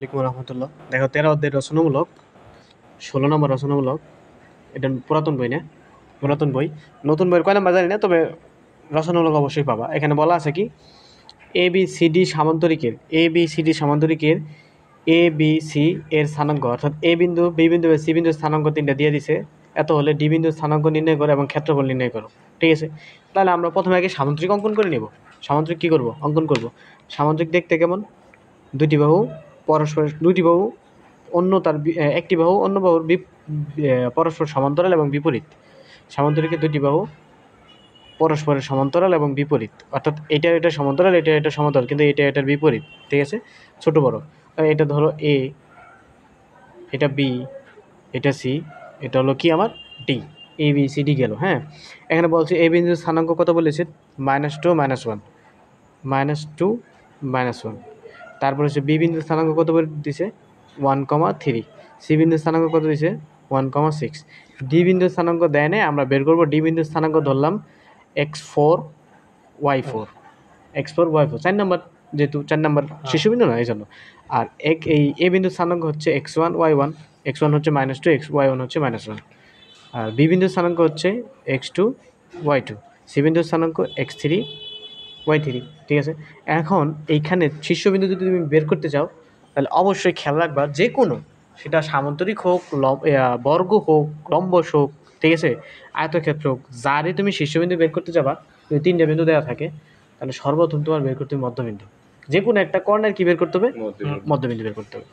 আলাইকুম রহমতুল্লাহ। দেখো 13 অধ্যায় রচনামূলক 16 নম্বর রচনামূলক। এটা পুরাতন বই না? পুরাতন বই। নতুন বইয়ের কয় নাম্বার জানি না, তবে রচনামূলক অবশ্যই পাবা। এখানে বলা আছে কি, A B C D সামান্তরিকের A B C এর স্থানাঙ্ক, অর্থাৎ এ বিন্দু, বি বিন্দু, সি বিন্দুর স্থানাঙ্ক তিনটা দিয়ে দিছে। এত হলে ডি বিন্দুর স্থানাঙ্ক নির্ণয় করো এবং ক্ষেত্রফল নির্ণয় করো। ঠিক আছে, তাহলে আমরা প্রথমে আগে সামান্তরিক অঙ্কন করে নেব। সামান্তরিক কি করব? অঙ্কন করব। সামান্তরিক দেখতে কেমন? দুটি বাহু পরস্পর, দুটি বাহু অন্য তার একটি বাহু অন্য বাহুর পরস্পর সমান্তরাল এবং বিপরীত। সামান্তরিকের দুটি বাহু পরস্পরের সমান্তরাল এবং বিপরীত, অর্থাৎ এটা সমান্তরাল, এটা সমান্তরাল, কিন্তু এটার বিপরীত। ঠিক আছে, ছোট বড়। এটা ধরো এ, এটা বি, এটা সি, এটা হলো কি আমার D. A B C D গেল। হ্যাঁ, এখানে বলছে এ বিন্দুর স্থানাঙ্ক কত বলেছে? -2 -1, -2 -1। তারপর হচ্ছে বি বিন্দুর স্থানাঙ্ক কত বলে দিছে? 1,3। সি বিন্দুর স্থানাঙ্ক কত দিছে? 1,6। ডি বিন্দুর স্থানাঙ্ক দেয় নাই, আমরা বের করবো। ডি বিন্দুর স্থানাঙ্ক ধরলাম x4 y4, x4 y4, 4 নম্বর, যেহেতু 4 নম্বর শীর্ষবিন্দু না, এই জন্য। আর এই এ বিন্দুর স্থানাঙ্ক হচ্ছে x1 y1, x1 হচ্ছে -2, y1 হচ্ছে -1। আর বি বিন্দুর স্থানাঙ্ক হচ্ছে x2 y2, সি বিন্দুর স্থানাঙ্ক x3 y3। ঠিক আছে, এখন এইখানে শীর্ষবিন্দু যদি তুমি বের করতে চাও, তাহলে অবশ্যই খেয়াল রাখবা, যে কোনো, সেটা সামান্তরিক হোক, বর্গ হোক, লম্বস হোক, ঠিক আছে, আয়তক্ষেত্র হোক, যারই তুমি শীর্ষবিন্দু বের করতে যাবা, যদি 3টে বিন্দু দেওয়া থাকে, তাহলে সর্বপ্রথম তোমার বের করতে হবে মধ্যবিন্দু। যে কোনো একটা কর্ণের কি বের করতে হবে? মধ্যবিন্দু বের করতে হবে।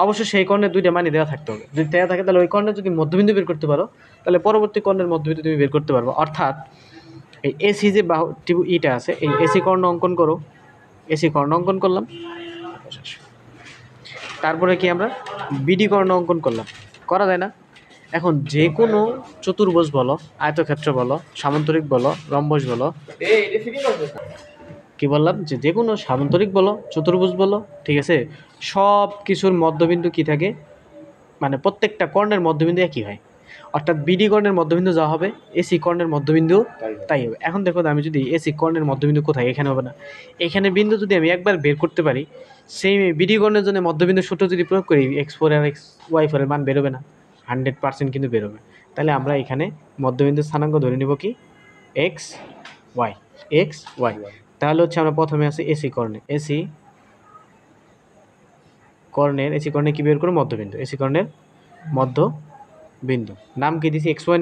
অবশ্যই সেই কর্ণের 2টা মানই দেওয়া থাকতে হবে। যদি দেওয়া থাকে, তাহলে ওই কর্ণের যদি মধ্যবিন্দু বের করতে পারো, তাহলে পরবর্তী কর্ণের মধ্যবিন্দু তুমি বের করতে পারবে। অর্থাৎ এই এসি যে বাহু ইটা আছে, এই এসি কর্ণ অঙ্কন করো। এসি কর্ণ অঙ্কন করলাম, তারপরে কি আমরা বিডি কর্ণ অঙ্কন করলাম। করা যায় না? এখন যে কোনো চতুর্ভুজ বলো, আয়তক্ষেত্র বলো, সামান্তরিক বলো, রম্বস বলো, কি বললাম, যে কোনো সামান্তরিক বলো, চতুর্ভুজ বলো, ঠিক আছে, সব কিছুর মধ্যবিন্দু কি থাকে? মানে প্রত্যেকটা কর্ণের মধ্যবিন্দু একই হয়। অর্থাৎ বিডি কর্ণের মধ্যবিন্দু যা হবে, এসি কর্ণের মধ্যবিন্দু তাই হবে। এখন দেখো, আমি যদি এসি কর্ণের মধ্যবিন্দু কোথায়? এখানে হবে না। এখানে বিন্দু যদি আমি একবার বের করতে পারি, সেই বিডি কর্ণের জন্য মধ্যবিন্দু সূত্র যদি প্রয়োগ করি, x4 আর y4 এর মান বেরোবে না? 100% কিন্তু বেরোবে। তাহলে আমরা এখানে মধ্যবিন্দুর স্থানাঙ্ক ধরে নিব কি? X Y, X Y. তাহলে হচ্ছে আমরা প্রথমে আছে এসি কর্ণের কি বের করবো? মধ্যবিন্দু। এসি কর্ণের মধ্যবিন্দু নাম কি দিছি? X Y.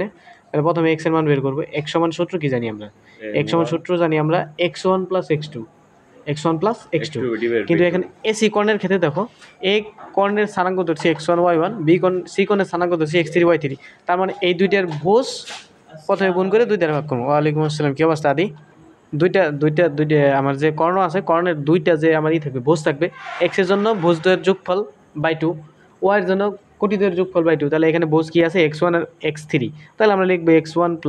তাহলে প্রথমে এক্স এর মান বের করবো। এক্স সমান সূত্র কি জানি আমরা? এক্স সমান সূত্র জানি আমরা x1 + x2, x1 + x2। কিন্তু এখানে এসি কর্ণের ক্ষেত্রে দেখো, এ কর্ণের স্থানাঙ্ক ধরছি x1 y1, সি কর্ণের স্থানাঙ্ক ধরছি x3 y3। তার মানে এই দুইটার ভোজ প্রথমে গুণ করে 2 দ্বারা ভাগ করবো। ওয়ালাইকুম আসসালাম, কি অবস্থা আদি? দুইটা আমার যে কর্ণ আছে, কর্ণের দুইটা যে আমার থাকবে, ভোজ থাকবে। এক্স এর জন্য ভোজদ্বয়ের যোগফল /2, ওয়াই এর জন্য কোটিদ্বয়ের যোগফল /2। তাহলে এখানে ভোজ কি আছে? x1 আর x3। তাহলে আমরা লিখবো x1 +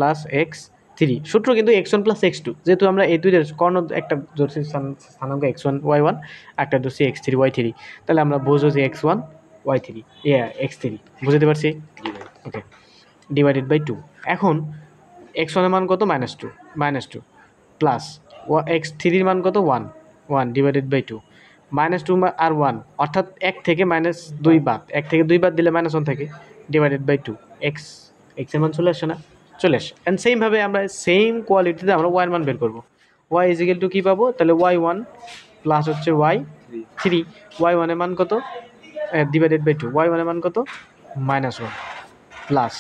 x3। সূত্র কিন্তু x1 + x2, যেহেতু আমরা এই দুইটার কর্ণ, একটা ধরছি স্থানাঙ্ক x1 y1, একটা ধরছি x3 y3। তাহলে আমরা ভোজ হচ্ছে x1 y3 x3। বুঝতে পারছি? ওকে, /2। এখন x1 এর মান কত? -2 প্লাস x3 এর মান কত? 1 /2 -2 আর 1, অর্থাৎ 1 থেকে -2 বাদ, 1 থেকে 2 বাদ দিলে -1 থাকে, /2। এক্স এর মান চলে আসে না? চলে আসে। অ্যান্ড সেমভাবে আমরা সেম কোয়ালিটিতে আমরা ওয়াই এর মান বের করবো। ওয়াই = কি পাবো? তাহলে y1 প্লাস হচ্ছে y3। y1 এর মান কত? /2। y1 এর মান কত? -1 প্লাস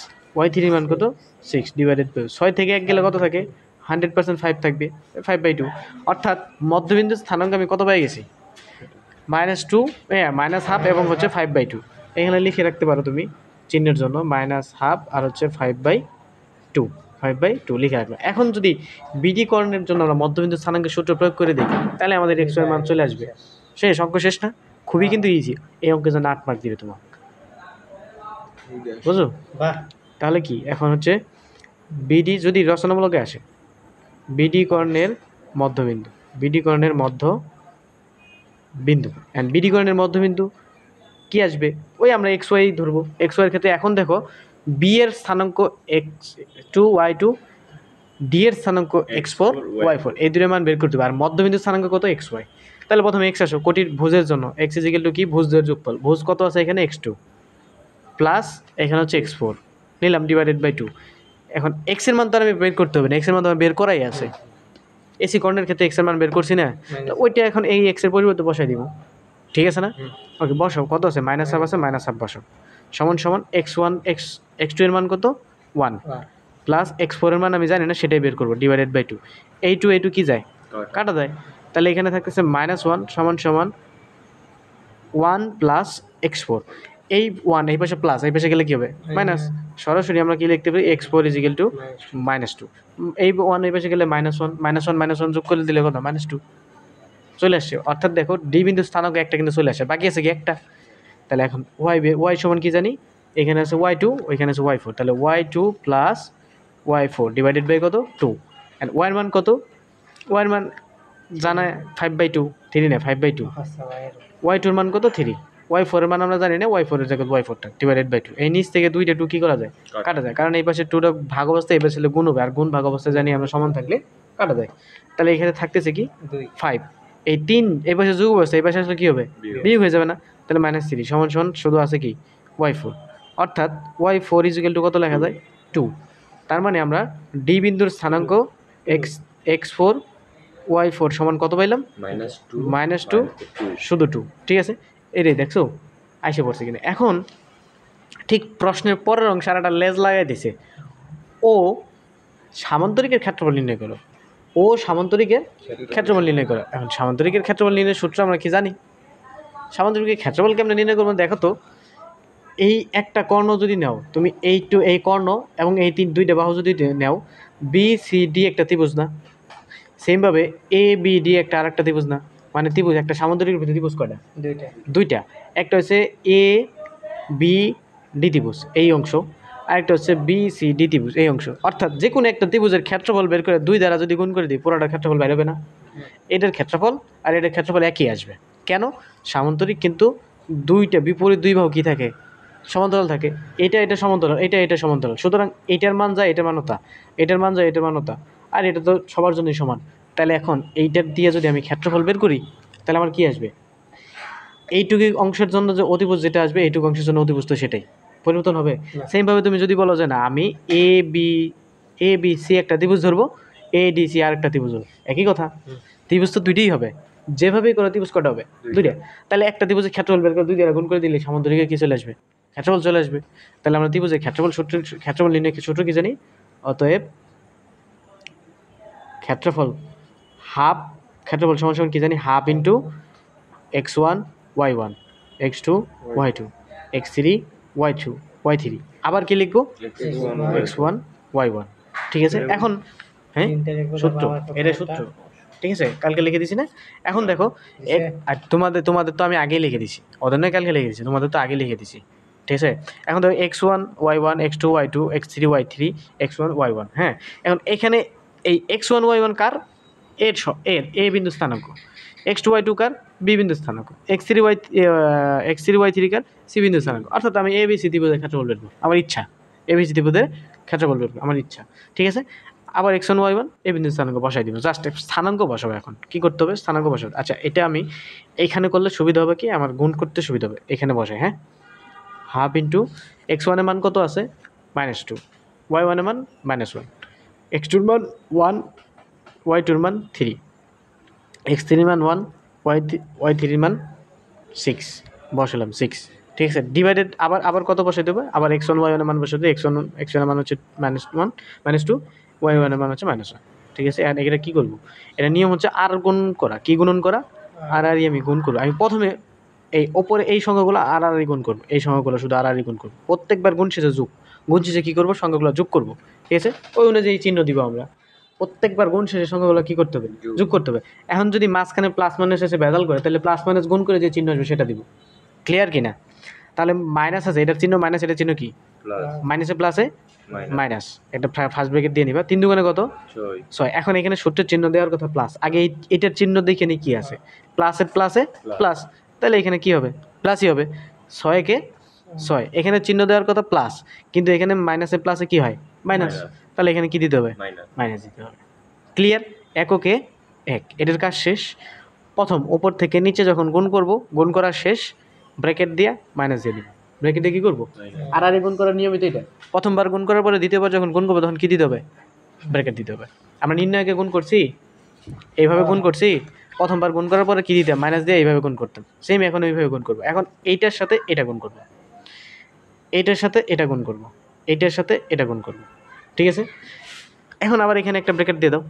y3 এর মান কত? 6 /2। 6 থেকে 1 গেলে কত থাকে? 100% 5 থাকবে, 5/2। অর্থাৎ মধ্যবিন্দুর স্থানাঙ্ক আমি কত পেয়ে গেছি? -2, -1/2 এবং হচ্ছে 5/2। এখানে লিখে রাখতে পারো তুমি চিহ্নের জন্য, -1/2 আর হচ্ছে 5/2 লিখে রাখবে। এখন যদি বিডি কর্ণের জন্য আমরা মধ্যবিন্দুর স্থানাঙ্কের সূত্র প্রয়োগ করে দিই, তাহলে আমাদের x এর মান চলে আসবে। শেষ, অঙ্ক শেষ না? খুবই কিন্তু ইজি। এই অঙ্কের জন্য 8 মার্ক দিবে তোমার। বুঝো? তাহলে কি এখন হচ্ছে বিডি যদি রচনামূলকে আসে, বিডি কর্ণের মধ্যবিন্দু, অ্যান্ড বিডি কর্ণের মধ্যবিন্দু কি আসবে? ওই আমরা এক্স ওয়াই ধরবো। এক্স ওয়াইয়ের ক্ষেত্রে এখন দেখো, বি এর স্থানাঙ্ক x2 y2, ডি এর স্থানাঙ্ক x4 y4, এই দুটোর মান বের করতে হবে। আর মধ্যবিন্দুর স্থানাঙ্ক কত? xy। তাহলে প্রথমে এক্স আসো কোটির ভুজের জন্য, এক্স ইজ ইকুয়াল টু কি, ভুজের যোগফল, ভুজ কত আছে এখানে x2 প্লাস এখানে হচ্ছে x4 নিলাম ডিভাইডেড বাই 2। এখন এক্স এর মান তো আমি বের করতে হবে না, এক্স এর মান তো আমার বের করাই আছে, এসি কর্ণের ক্ষেত্রে এক্স এর মান বের করছি না, তো ওইটা এখন এই এক্স এর পরিবর্তে বসাই দিব, ঠিক আছে না? ওকে বসাও, কত আছে মাইনাস হাফ আছে, মাইনাস হাফ বসাও, সমান সমান x1 x2 এর মান কত 1 প্লাস x4 এর মান আমি জানি না সেটাই বের করবো ডিভাইডেড বাই 2, এই টু কি যায় কাটা যায়, তাহলে এখানে থাকতেছে -1 সমান সমান 1 প্লাস x4, এই 1 এই পাশে প্লাস এই পাশে গেলে কি হবে মাইনাস, সরাসরি আমরা কি লিখতে পারি x4 ইজ ইকুয়াল টু -2, এই 1 এই পাশে গেলে -1 যোগ করে দিলে কত -2 চলে আসছে, অর্থাৎ দেখো ডি বিন্দু স্থানাঙ্ক একটা কিন্তু চলে আসে, বাকি আছে কি একটা, তাহলে এখন ওয়াই সমান কি জানি, এখানে আছে y2 ওইখানে আছে y4, তাহলে y2 plus y4 divided by কত 2, অ্যান্ড ওয়াইয়ের মান কত, ওয়াইয়ের মান জানা 5/2 3 না 5/2, y2 এর মান কত 3, y4 এর মান আমরা জানি না, y4 এর জায়গায় y4টা ডিভাইডেড বাই 2, এই নিচ থেকে দুইটা 2 কি করা যায় কাটা যায়, কারণ এই পাশে 2টা ভাগ অবস্থায় এই পাশে গুণ হবে, আর গুণ ভাগ অবস্থায় জানি আমরা সমান থাকলে কাটা যায়, তাহলে এখানে থাকতেছে কি 5, এই 3 এই পাশে যোগ অবস্থা এই পাশে আসলে কি হবে বিয়োগ হয়ে যাবে না, তাহলে -3 সমান সমান শুধু আছে কি y4, অর্থাৎ y4 ইজ ইকুয়াল টু কত লেখা যায় 2, তার মানে আমরা ডি বিন্দুর স্থানাঙ্ক x4 y4 সমান কত পাইলাম -2 শুধু 2, ঠিক আছে, এটাই দেখছো আইসে পড়ছে কিনা। এখন ঠিক প্রশ্নের পরের অংশ আর একটা লেজ লাগাই দিছে, ও সামান্তরিকের ক্ষেত্রফল নির্ণয় করো, ও সামান্তরিকের ক্ষেত্রফল নির্ণয় করো। এখন সামান্তরিকের ক্ষেত্রফল নির্ণয়ের সূত্র আমরা কি জানি, সামান্তরিকের ক্ষেত্রফল কেমনে নির্ণয় করবো দেখো তো, এই একটা কর্ণ যদি নাও তুমি, এই কর্ণ এবং এই দুইটা বাহু যদি নাও, বি সি ডি একটা ত্রিভুজ না, সেমভাবে এ বি ডি একটা আর একটা ত্রিভুজ না, মানে ত্রিভুজ একটা সামান্তরিকের ভিতরে ত্রিভুজ কয়টা দুইটা, একটা হচ্ছে এ বি ডি ত্রিভুজ এই অংশ, আরেকটা হচ্ছে বি সি ডি ত্রিভুজ এই অংশ, অর্থাৎ যে কোনো একটা ত্রিভুজের ক্ষেত্রফল বের করে 2 দ্বারা যদি গুণ করে দিই পুরোটা ক্ষেত্রফল বের হবে না, এটার ক্ষেত্রফল আর এটার ক্ষেত্রফল একই আসবে, কেন সামান্তরিক কিন্তু দুইটা বিপরীত দুই বাহু কি থাকে সমান্তরাল থাকে, এটা সমান্তরাল এটা সমান্তরাল, সুতরাং এটার মান যায় এটার মানতা, এটার মান যায় এটার মানতা, আর এটা তো সবার জন্যই সমান, তাহলে এখন এইটার দিয়ে যদি আমি ক্ষেত্রফল বের করি তাহলে আমার কি আসবে, এইটুকু অংশের জন্য যে অতিভুজ যেটা আসবে এইটুকু অংশের জন্য অতিভুজ তো সেটাই পরিবর্তন হবে। সেমভাবে তুমি যদি বলো যে না আমি এ বি সি একটা ত্রিভুজ ধরবো, এ ডি সি আর একটা ত্রিভুজ ধরবো, একই কথা, ত্রিভুজ তো দুইটাই হবে, যেভাবেই করো ত্রিভুজ কটা হবে দুইটা, তাহলে একটা ত্রিভুজের ক্ষেত্রফল বের করে 2 দ্বারা গুণ করে দিলে সামান্তরিকের কি চলে আসবে ক্ষেত্রফল চলে আসবে, তাহলে আমরা ত্রিভুজের ক্ষেত্রফল নির্ণয় সূত্র কি জানি, অতএব ক্ষেত্রফল সমান সমান কি জানি half into x1 y1 x2 y2 x3 y2 y3, আবার কি লিখবো x1 y1, ঠিক আছে। এখন হ্যাঁ সূত্র, এটাই সূত্র, ঠিক আছে, কালকে লিখে দিছি না। এখন দেখো আর তোমাদের তো আমি আগেই লিখে দিছি, ওদের নয় কালকে লিখে দিছি, তোমাদের তো আগে লিখে দিছি, ঠিক আছে। এখন দেখো x1 y1 x2 y2 x3 y3 x1 y1, হ্যাঁ এখন এখানে এই x1 y1 কার, এর এ বিন্দু স্থানাঙ্ক, x2 y2 কার বি বিন্দু স্থানাঙ্ক, x3 y3 কার সি বিন্দু স্থানাঙ্ক, অর্থাৎ আমি এ বি সি ত্রিভুজের ক্ষেত্রফল বের করব, আমার ইচ্ছা এ বি সি ত্রিভুজের ক্ষেত্রফল বের করব আমার ইচ্ছা, ঠিক আছে। আবার x1 y1 এ বিন্দু স্থানাঙ্ক বসাই দিব, জাস্ট স্থানাঙ্ক বসাবো, এখন কি করতে হবে স্থানাঙ্ক বসাবো। আচ্ছা এটা আমি এইখানে করলে সুবিধা হবে কি, আমার গুণ করতে সুবিধা হবে, এখানে বসাই, হ্যাঁ হাফ ইন্টু x1 এর মান কত আছে -2, y1 এর মান -1, x2 এর মান 1 y2 এর মান 3, x3 এর মান 1 y3 এর মান 6 বসালাম 6, ঠিক আছে, ডিভাইডেড আবার কত বসাই দেবো, আবার x1 y1 এর মান বসাই দেবো, x1 এর মান হচ্ছে -1 -2 y1 এর মান হচ্ছে -1, ঠিক আছে। আর এটা কি করবো, এটা নিয়ম হচ্ছে আর গুণ করা, কি গুণন করা আর আমি গুণ করবো, আমি প্রথমে এই ওপরে এই সংখ্যাগুলো আর গুণ করবো, এই সংখ্যাগুলো শুধু আর গুণ করবো, প্রত্যেকবার গুণ শেষে গুণ শেষে কী করবো সংখ্যাগুলো যোগ করবো, ঠিক আছে, ওই অনুযায়ী চিহ্ন দিব আমরা, প্রত্যেকবার গুণ শেষে সংখ্যাগুলো কী করতে হবে যোগ করতে হবে। এখন যদি মাঝখানে প্লাস মাইনাস শেষে ভেজাল করে তাহলে প্লাস মাইনাস গুণ করে যে চিহ্ন আসবে সেটা দিব, ক্লিয়ার কি না। তাহলে মাইনাস আছে এটার চিহ্ন মাইনাস, এটার চিহ্ন কি মাইনাসে প্লাসে মাইনাস, এটা ফার্স্ট ব্রেকেট দিয়ে নিবা, 3 দুগুণে কত 6, এখন এখানে সূত্রের চিহ্ন দেওয়ার কথা প্লাস, আগে এটার চিহ্ন দেখে নি কি আছে প্লাসে প্লাস, তাহলে এখানে কি হবে প্লাসই হবে, 6 এখানে চিহ্ন দেওয়ার কথা প্লাস, কিন্তু এখানে মাইনাসে প্লাসে কি হয় মাইনাস, তাহলে এখানে কি দিতে হবে মাইনাস দিতে হবে, ক্লিয়ার, এককে 1, এটার কাজ শেষ। প্রথম উপর থেকে নিচে যখন গুণ করব, গুণ করা শেষ, ব্র্যাকেট দিয়ে মাইনাস দিয়ে দিব। ব্র্যাকেট দিয়ে কী করবো, আর গুণ করার নিয়মিত এটা। প্রথমবার গুণ করার পরে দ্বিতীয়বার যখন গুণ করবো তখন কী দিতে হবে, ব্র্যাকেট দিতে হবে। আমরা নির্ণয়কে গুণ করছি, এইভাবে গুণ করছি, প্রথমবার গুণ করার পরে কী দিতে মাইনাস দিয়ে এইভাবে গুণ করতাম, সেম এখন ওইভাবে গুণ করবো। এখন এইটার সাথে এটা গুণ করবো, এইটার সাথে এটা গুণ করবো, এইটার সাথে এটা গুণ করবো, ঠিক আছে। এখন আবার এখানে একটা ব্র্যাকেট দিয়ে দাও,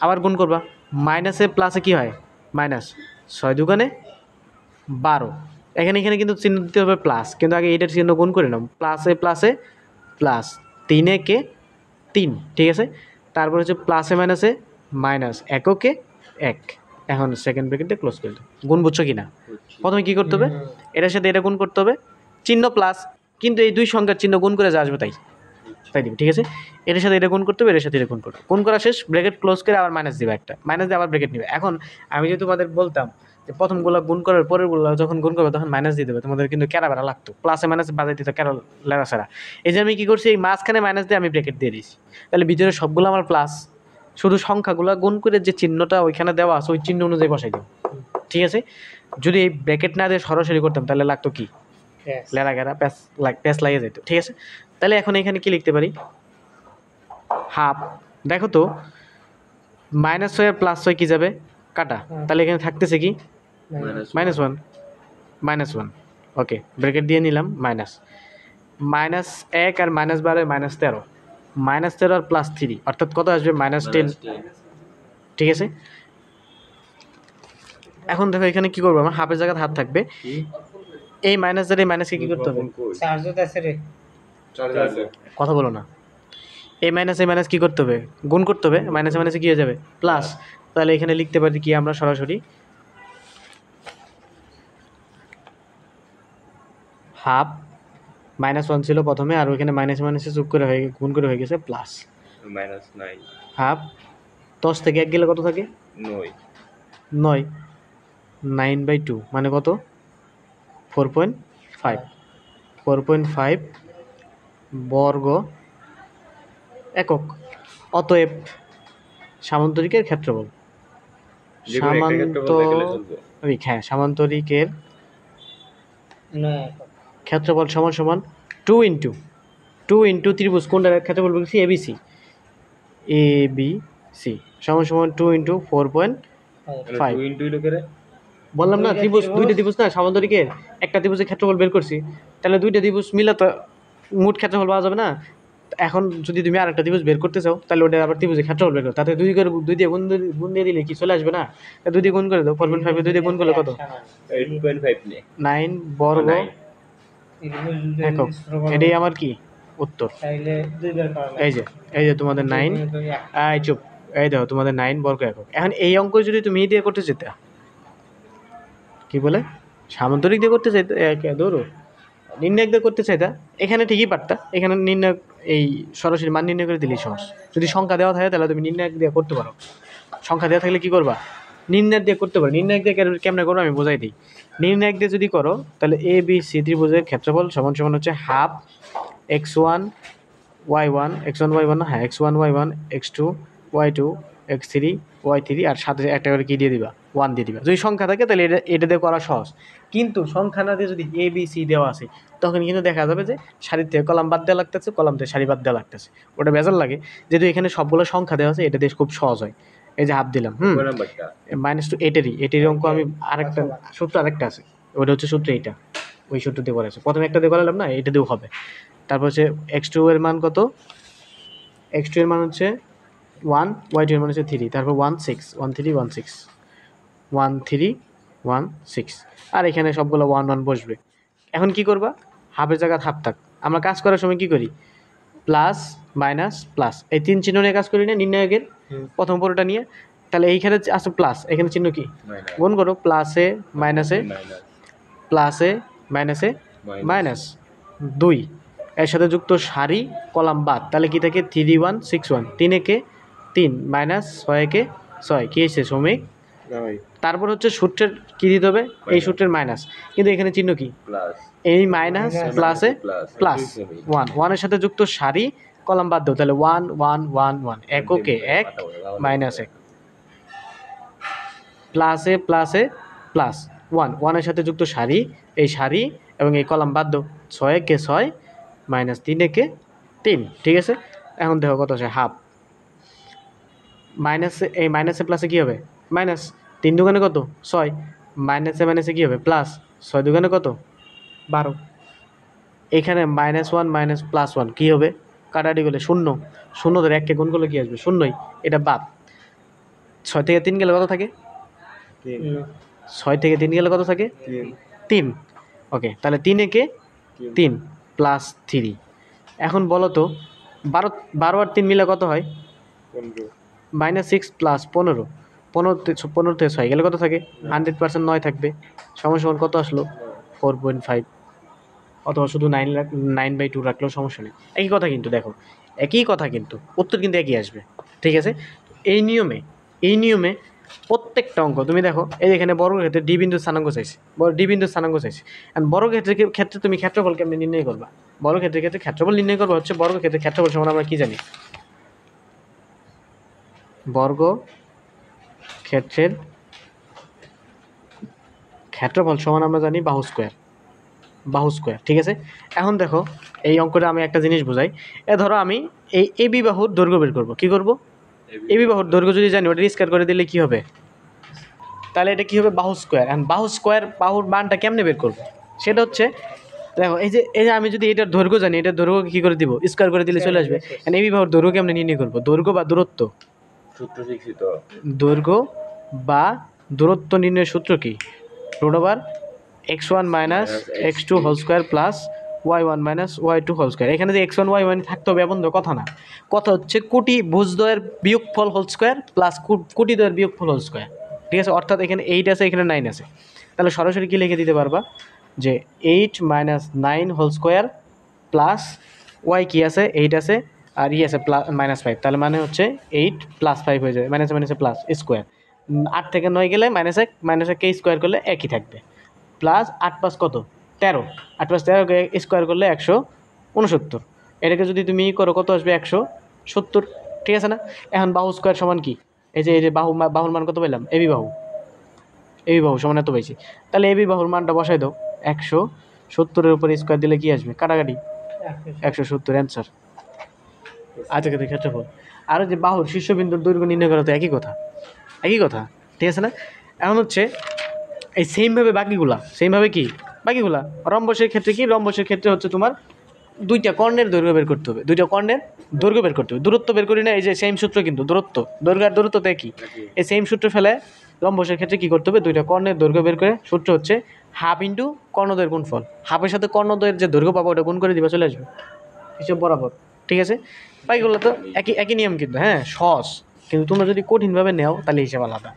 আবার গুণ করবা, মাইনাসে প্লাসে কী হয়, মাইনাস, 6 দুগুণে 12, এখানে এখানে কিন্তু চিহ্ন দিতে হবে প্লাস, কিন্তু আগে এটার চিহ্ন গুণ করে নাও, প্লাসে প্লাসে প্লাস, 3 একে 3, ঠিক আছে। তারপর হচ্ছে প্লাসে মাইনাসে মাইনাস, এককে 1। এখন সেকেন্ড ব্র্যাকেটটা ক্লোজ করে দাও। গুণ বুঝছো কি না? প্রথমে কী করতে হবে, এটার সাথে এটা গুণ করতে হবে, চিহ্ন প্লাস, কিন্তু এই দুই সংখ্যার চিহ্ন গুণ করে যা আসবে তাই তাই দিবে, ঠিক আছে। এটার সাথে এটা গুণ করতে হবে, এর সাথে এটা গুণ করতে হবে, গুণ করা শেষ, ব্র্যাকেট ক্লোজ করে আবার মাইনাস দিবে একটা, মাইনাস দিয়ে আবার ব্র্যাকেট নিবে। এখন আমি যদি তোমাদের বলতাম যে প্রথমগুলো গুণ করার পরেরগুলো যখন গুণ করবে তখন মাইনাস দিয়ে দেবে, তোমাদের কিন্তু ক্যারা বেড়া লাগতো, প্লাসে মাইনাসে বাজাই দিত ক্যারা লেরা ছাড়া। এই যে আমি কী করছি, এই মাঝখানে মাইনাস দিয়ে আমি ব্র্যাকেট দিয়ে দিয়েছি, তাহলে ভিতরে সবগুলো আমার প্লাস, শুধু সংখ্যাগুলো গুণ করে যে চিহ্নটা ওইখানে দেওয়া আছে ওই চিহ্ন অনুযায়ী বসাই দেবো, ঠিক আছে। যদি এই ব্র্যাকেট না দিয়ে সরাসরি করতাম তাহলে লাগতো কি, লেরা গেরা প্যাস লাগিয়ে যেত, ঠিক আছে। তাহলে এখন এখানে কি লিখতে পারি, হাফ, দেখো তো -6 আর +6 কি যাবে, কাটা, তাহলে এখানে থাকতেছে কি -1, -1, ওকে, ব্র্যাকেট দিয়ে নিলাম, -1 আর -12 -13, -13 আর +3 অর্থাৎ কত আসবে, -10, ঠিক আছে। এখন দেখো এখানে কি করবো, আমার হাফের জায়গায় হাফ থাকবে, এই মাইনাস দ্বারা এই মাইনাসকে কি করতে হবে, কথা বলো না, এই মাইনাস কি করতে হবে, গুণ করতে হবে, মাইনাসে মাইনাসে কি হয়ে যাবে, প্লাস। তাহলে এখানে লিখতে পারি কি আমরা সরাসরি, হাফ, -1 ছিল প্রথমে, আর ওইখানে মাইনাসে মাইনাসে যোগ করে হয়ে গুণ করে হয়ে গেছে প্লাস, -9, হাফ 10 থেকে 1 গেলে কত থাকে, 9, 9/2 মানে কত, 4.5 বর্গ একক। অতএব সামান্তরিকের ক্ষেত্রফল, সামান্তরিকের ক্ষেত্রফল সমান সমান 2 ইন্টু ত্রিভুজ কোনটার ক্ষেত্রফল বলছি, এবিসি সমান সমান 2 ইন্টু 4.5, বললাম না ত্রিভুজ, দুইটা ত্রিভুজ না সামান্তরিকের, একটা ত্রিভুজের ক্ষেত্রফল বের করছি, তাহলে দুইটা ত্রিভুজ মিলে তো মোট ক্ষেত্রফল পাওয়া যাবে না। এখন যদি তুমি আরেকটা ত্রিভুজ বের করতে চাও তাহলে ওটা আবার ত্রিভুজের ক্ষেত্রফল বের করো, তাতে দুই দিয়ে গুণ দিয়ে দিলে কি চলে আসবে না, 2 দিয়ে গুণ করে দাও, 4.5 এ 2 দিয়ে গুণ করলে কত, 9 বর্গ একক, এটাই আমার কি উত্তর। এই যে তোমাদের 9, চুপ, এই দেখো তোমাদের 9 বর্গ একক। এখন এই অঙ্ক যদি তুমি দিয়ে করতে যেতে, কি বলে, সামান্তরিক দিয়ে করতে চাইতে, ধরো নির্ণায়ক দিয়ে করতে চাইতা, এখানে ঠিকই পারতা, এখানে নির্ণায়ক এই সরাসরি মান নির্ণয় করে দিলেই সহজ। যদি সংখ্যা দেওয়া থাকে তাহলে তুমি নির্ণায়ক দিয়ে করতে পারো, সংখ্যা দেওয়া থাকলে কি করবা, নির্ণায়ক দিয়ে করতে পারো। নির্ণায়ক দিয়ে কেমনে করবো আমি বোঝাই দিই। নির্ণায়ক দিয়ে যদি করো তাহলে ABC ত্রিভুজের ক্ষেত্রফল সমান সমান হচ্ছে হাফ x1 y1 না, হ্যাঁ x1 y1 x2 y2 x3 y3, আর সাথে একটা করে কি দিয়ে দিবা, 1 দিয়ে দিবা। যদি সংখ্যা থাকে তাহলে এটা দিয়ে করা সহজ, কিন্তু সংখ্যা না দিয়ে যদি ABC দেওয়া আছে তখন কিন্তু দেখা যাবে যে সারির থেকে কলাম বাদ দেওয়া লাগতেছে, কলাম থেকে সারি বাদ দেওয়া লাগতেছে, ওটা বেজার লাগে। যেহেতু এখানে সবগুলো সংখ্যা দেওয়া আছে এটা দিয়ে খুব সহজ হয়। এই যে হাফ দিলাম, -2 এটারই অঙ্ক আমি আরেকটা সূত্র আরেকটা আছে, ওটা হচ্ছে সূত্র এইটা, ওই সূত্র দিয়ে করা আছে, প্রথমে একটা দিয়ে করালাম না, এটা দিয়েও হবে। তারপর হচ্ছে x2 এর মান কত, x2 এর মান হচ্ছে 1, y2 এর মান হচ্ছে 3, তারপর 1316, আর এখানে সবগুলো 1 1 বসবে। এখন কি করবা, হাফের জায়গায় হাফ থাক, আমরা কাজ করার সময় কি করি, প্লাস মাইনাস প্লাস, এই 3 চিহ্ন নিয়ে কাজ করি না নির্ণায়কের, প্রথম পরোটা নিয়ে। তাহলে এইখানে আছে প্লাস, এখানে চিহ্ন কি, গুণ করো, প্লাসে মাইনাসে মাইনাস 2, এর সাথে যুক্ত সারি কলাম বাদ, তাহলে কি থাকে 3 1 6 1, 3 একে 3 মাইনাস 6 একে 6, কি এসে শ্রমিক। তারপর হচ্ছে সূত্রের কি দিতে হবে, এই সূত্রের মাইনাস, কিন্তু এখানে চিহ্ন কি, এই মাইনাস প্লাসে প্লাস 1, 1 এর সাথে যুক্ত সারি কলাম বাদ দাও, তাহলে 1 1 1 1, এককে 1 -1, প্লাসে প্লাসে প্লাস 1, 1-এর সাথে যুক্ত সারি, এই সারি এবং এই কলাম বাদ দাও, 6 একে 6 মাইনাস 3 একে 3, ঠিক আছে। এখন দেখো কত আছে, হাফ। মাইনাসে এই মাইনাসে প্লাসে কী হবে, মাইনাস, 3 দুগুণে কত 6, মাইনাসে মাইনাসে কী হবে প্লাস, 6 দুগুণে কত 12। এখানে -1 মাইনাস +1 কী হবে, কাটাকাটি করলে 0, 0 ধরে 1কে গুণ করলে কী আসবে, 0ই, এটা বাদ। 6 থেকে 3 গেলে কত থাকে, 6 থেকে 3 গেলে কত থাকে, 3। ওকে, তাহলে 3 একে 3 প্লাস 3। এখন বলো তো 12 আর 3 মিলে কত হয়, -6 প্লাস 15, 15 থেকে 6 গেলে কত থাকে, 100% 9 থাকবে। সমান কত আসলো, 4.5, অথবা শুধু 9/2 রাখলেও সমস্যা নেই। একই কথা কিন্তু, দেখো একই কথা কিন্তু, উত্তর কিন্তু একই আসবে, ঠিক আছে। এই নিয়মে প্রত্যেকটা অঙ্ক তুমি দেখো, এই এখানে বর্গক্ষেত্রে ডি বিন্দু স্থানাঙ্ক চাইছে, ডি বিন্দু স্থানাঙ্ক চাইছে। আর বর্গক্ষেত্রে তুমি ক্ষেত্রফল কেমনে নির্ণয় করবা, বর্গক্ষেত্রের ক্ষেত্রে ক্ষেত্রফল নির্ণয় করবা হচ্ছে, বর্গক্ষেত্রের ক্ষেত্রফল সমান আমরা কি জানি, বর্গক্ষেত্রের ক্ষেত্রফল সমান আমরা জানি বাহু স্কোয়ার, ঠিক আছে। এখন দেখো এই অঙ্কটা আমি একটা জিনিস বোঝাই। ধরো আমি এই এবি বাহুর দৈর্ঘ্য বের করবো, কী করবো, এবি বাহুর দৈর্ঘ্য যদি জানি, ওটা স্কোয়ার করে দিলে কি হবে, তাহলে এটা কী হবে, বাহু স্কোয়ার। এখন বাহুর মানটা কেমনে বের করবো, সেটা হচ্ছে দেখো, এই যে আমি যদি এটার দৈর্ঘ্য জানি, এটার দৈর্ঘ্য কী করে দিব, স্কোয়ার করে দিলে চলে আসবে। এবি বাহুর দৈর্ঘ্য কেমনে নির্ণয় করবো, দৈর্ঘ্য বা দূরত্ব, দৈর্ঘ্য বা দূরত্ব নির্ণয়ের সূত্র কি, √x1 minus x2 whole square plus y1 minus y2 whole square. এখানে যে x1 y1 থাকতে হবে এমন কথা না, কথা হচ্ছে কোটি ভুজদ্বয়ের বিয়োগফল হোল স্কোয়ার প্লাস কোটিদ্বয়ের বিয়োগফল হোল স্কোয়ার, ঠিক আছে। অর্থাৎ এখানে 8 আছে, এখানে 9 আছে, তাহলে সরাসরি কি লিখে দিতে পারবা যে 8 minus 9 whole square plus y কি আছে, 8 আছে, আর আছে -5, তাহলে মানে হচ্ছে 8 + 5 হয়ে যাবে, মাইনাসে প্লাস স্কোয়ার। 8 থেকে 9 গেলে মাইনাসে কে স্কোয়ার করলে একই থাকবে, প্লাস 8 + 5 কত 13, 8 + 13 স্কোয়ার করলে 169। এটাকে যদি তুমি করো কত আসবে, 170, ঠিক আছে না। এখন বাহু স্কোয়ার সমান কি, এই যে বাহুর মান কত পেলাম, এবি বাহু সমান এত পেয়েছি, তাহলে এবি বাহুর মানটা বসাই দাও, 170-এর উপরে স্কোয়ার দিলে কি আসবে, কাটাকাটি 170, অ্যান্সার। আচ্ছা, ক্ষেত্রফল আর যে বাহুর শীর্ষবিন্দুর দৈর্ঘ্য নির্ণয় করা তো একই কথা, ঠিক আছে না। এখন হচ্ছে এই সেমভাবে বাকিগুলা রম্বসের ক্ষেত্রে কি, রম্বসের ক্ষেত্রে হচ্ছে তোমার দুইটা কর্ণের দৈর্ঘ্য বের করতে হবে, দূরত্ব বের করি না, এই যে সেম সূত্র কিন্তু, দৈর্ঘ্য আর দূরত্ব একই, এই সেম সূত্র ফেলে রম্বসের ক্ষেত্রে কি করতে হবে, দুইটা কর্ণের দৈর্ঘ্য বের করে, সূত্র হচ্ছে হাফ ইন্টু কর্ণদ্বয়ের গুণফল, হাফের সাথে কর্ণদ্বয়ের যে দৈর্ঘ্য পাবো ওটা গুণ করে দিবা, চলে আসবে হিসেব বরাবর, ঠিক আছে। বাকিগুলো তো একই নিয়ম কিন্তু, হ্যাঁ সহজ, কিন্তু তোমরা যদি কঠিনভাবে নেও তাহলে হিসেব আলাদা।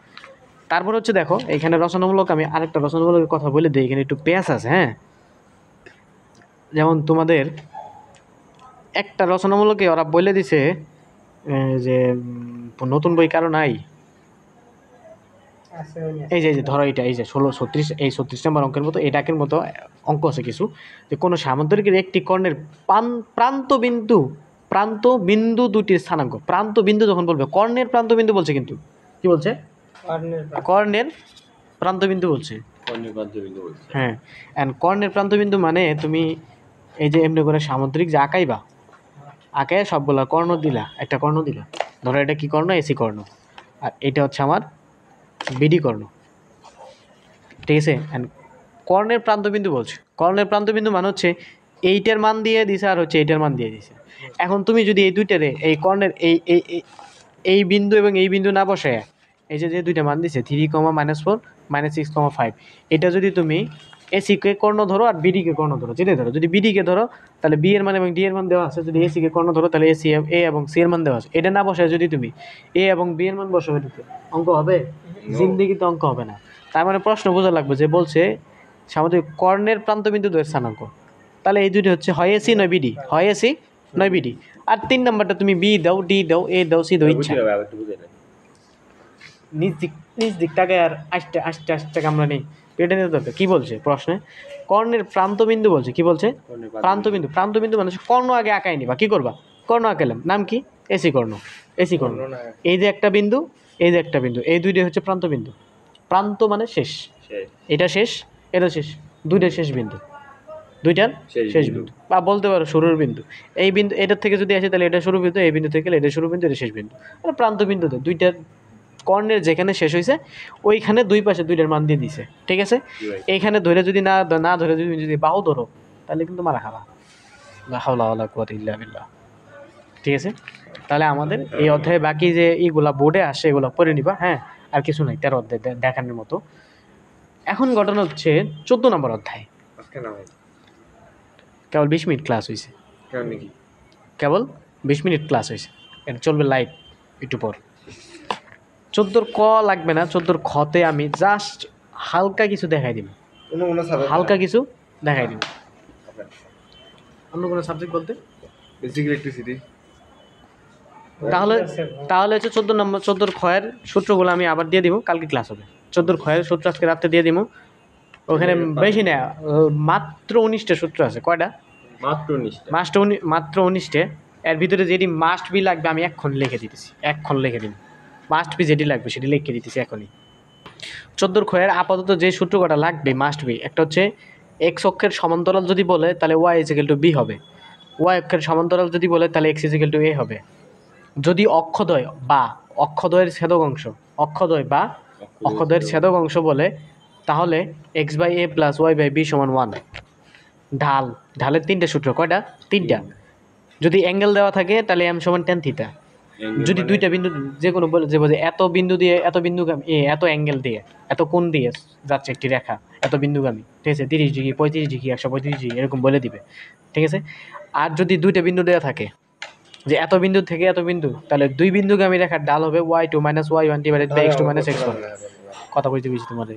তারপর হচ্ছে দেখো এখানে রচনামূলক, আমি আরেকটা রচনামূলকের কথা বলে দিই, এখানে একটু পেঁয়াজ আছে, হ্যাঁ। যেমন তোমাদের একটা রচনামূলকে ওরা বলে দিছে যে নতুন বই কারো নাই, এই যে ধরো এটা, এই যে 36, এই 36 নম্বর অঙ্কের মতো, এই ডাকের মতো অঙ্ক আছে কিছু, যে কোনো সামান্তরিকের একটি কর্ণের প্রান্ত বিন্দু দুটির স্থানাঙ্ক, প্রান্ত বিন্দু যখন বলবে, কর্ণের প্রান্ত বিন্দু বলছে, কিন্তু কি বলছে, কর্ণের প্রান্ত বিন্দু বলছে, হ্যাঁ। অ্যান্ড কর্ণের প্রান্ত বিন্দু মানে তুমি এই যে এমনি করে সামুদ্রিক যে আঁকায় সবগুলা কর্ণ দিলা, একটা কর্ণ দিলা, ধরো এটা কি কর্ণ, এসি কর্ণ, আর এটা হচ্ছে আমার বিডি কর্ণ, ঠিক আছে। অ্যান্ড কর্ণের প্রান্তবিন্দু বলছে, কর্ণের প্রান্তবিন্দু মানে হচ্ছে এইটার মান দিয়ে দিছে আর হচ্ছে এইটার মান দিয়ে দিছে। এখন তুমি যদি এই দুইটারে, এই কর্ণের এই বিন্দু এবং এই বিন্দু না বসে, এই যে দুইটা মান দিছে 3, -4, -6, 5, এটা যদি তুমি এসিকে কর্ণ ধরো আর বিডিকে কর্ণ ধরো, যেটাই ধরো, যদি বিডিকে ধরো তাহলে বি এর মান এবং ডি এর মান দেওয়া আছে, যদি এসিকে কর্ণ ধরো তাহলে এ এবং সি এর মান দেওয়া আছে, এটা না বসায় যদি তুমি এ এবং বি এর মান বসাবে, অঙ্ক হবে, জিন্দিগিতে অঙ্ক হবে না। তার মানে প্রশ্ন বোঝা লাগবে যে বলছে সামুদ্রিক কর্ণের প্রান্তবিন্দু দ্বয়ের স্থানাঙ্ক, তাহলে এই দুইটা হচ্ছে হয় এসি নয় বিডি, হয় এসি নয় বিডি। আর 3 নাম্বারটা তুমি বি দাও, ডি দাও, এ দাও, সি দাও, ইচ্ছা নিজ দিকটাকে আর আস্তে আমরা নেই, পেটে নিতে দরকার। কী বলছে প্রশ্নে, কর্ণের প্রান্তবিন্দু বলছে, কি বলছে, প্রান্তবিন্দু মানে কর্ণ আগে আঁকাই নিবা, কী করবা, কর্ণ আঁকালাম, নাম কি, এসি কর্ণ, এই যে একটা বিন্দু, এই যে একটা বিন্দু, এই দুইটাই হচ্ছে প্রান্তবিন্দু। প্রান্ত মানে শেষ, এটা শেষ, এটা শেষ, দুইটার শেষ বিন্দু, দুইটার শেষ বিন্দু, বা বলতে পারো শুরুর বিন্দু। এই বিন্দু এটার থেকে যদি আসে তাহলে এটা শুরু বিন্দু, এই বিন্দু থেকে এটা শুরু বিন্দু, এটা শেষ বিন্দু। মানে প্রান্ত বিন্দুতে দুইটার কর্ণের যেখানে শেষ হয়েছে ওইখানে দুই পাশে দুইটার মান দিয়ে দিছে, ঠিক আছে। এইখানে ধরে যদি না ধরে যদি বাহু ধরো তাহলে কিন্তু মারা খাবা। লা হাওলা ওয়ালা কুওয়াতা ইল্লা বিল্লাহ। ঠিক আছে, তাহলে আমাদের এই অধ্যায়ে বাকি যে এইগুলা বোর্ডে আসে এগুলো পড়ে নিবা। হ্যাঁ, আর কিছু নাই 13 অধ্যায় দেখানোর মতো। এখন ঘটনা হচ্ছে 14 নম্বর অধ্যায়। কেবল 20 মিনিট ক্লাস হয়েছে, কেবল 20 মিনিট ক্লাস হয়েছে, এটা চলবে লাইভ একটু পর। 14 ক লাগবে না, 14 খতে আমি জাস্ট হালকা কিছু দেখাই দিব, হালকা কিছু দেখাই দিব। অন্য কোনো সাবজেক্ট বলতে বেসিক ইলেকট্রিসিটি। তাহলে হচ্ছে 14 ক্ষয়ের সূত্রগুলো আমি আবার দিয়ে দিব, কালকে ক্লাস হবে। 14 ক্ষয়ের সূত্র আজকে রাত্রে দিয়ে দিব। ওখানে বেশি না, মাত্র 19টা সূত্র আছে। কয়টা? মাত্র 19টে। এর ভিতরে যেটি মাস্ট বি লাগবে আমি এক্ষণ লিখে দিতেছি, এক্ষণ লিখে দিন। মাস্ট বি যেটি লাগবে সেটি লিখে দিতেছি এখনই। 14 ক্ষয়ের আপাতত যে সূত্র কটা লাগবে মাস্ট বি, একটা হচ্ছে এক্স অক্ষের সমান্তরাল যদি বলে তাহলে Y is equal to B হবে, ওয়াই অক্ষের সমান্তরাল যদি বলে তাহলে X is equal to A হবে। যদি অক্ষদ্বয় বা অক্ষদ্বয়ের ছেদক অংশ, অক্ষদ্বয় বা অক্ষদ্বয়ের ছেদক অংশ বলে তাহলে X by A plus Y by B সমান 1। ঢালের 3টে সূত্র। কয়টা? 3টা। যদি অ্যাঙ্গেল দেওয়া থাকে তাহলে এম সমান tan থিটা। যদি দুইটা বিন্দু যে কোনো বলে যে বোঝে এত বিন্দু দিয়ে এত বিন্দুগামী, এত অ্যাঙ্গেল দিয়ে এত কোণ দিয়ে যাচ্ছে একটি রেখা এত বিন্দুগামী, ঠিক আছে, 30 ডিগ্রি 35 ডিগ্রি 135 ডিগ্রি এরকম বলে দিবে, ঠিক আছে। আর যদি দুইটা বিন্দু দেওয়া থাকে যে এত বিন্দু থেকে এত বিন্দু, তাহলে দুই বিন্দুগামী রেখার ডাল হবে y2 - y1 divided by x2 - x1। কথা বলতে বেশি তোমাদের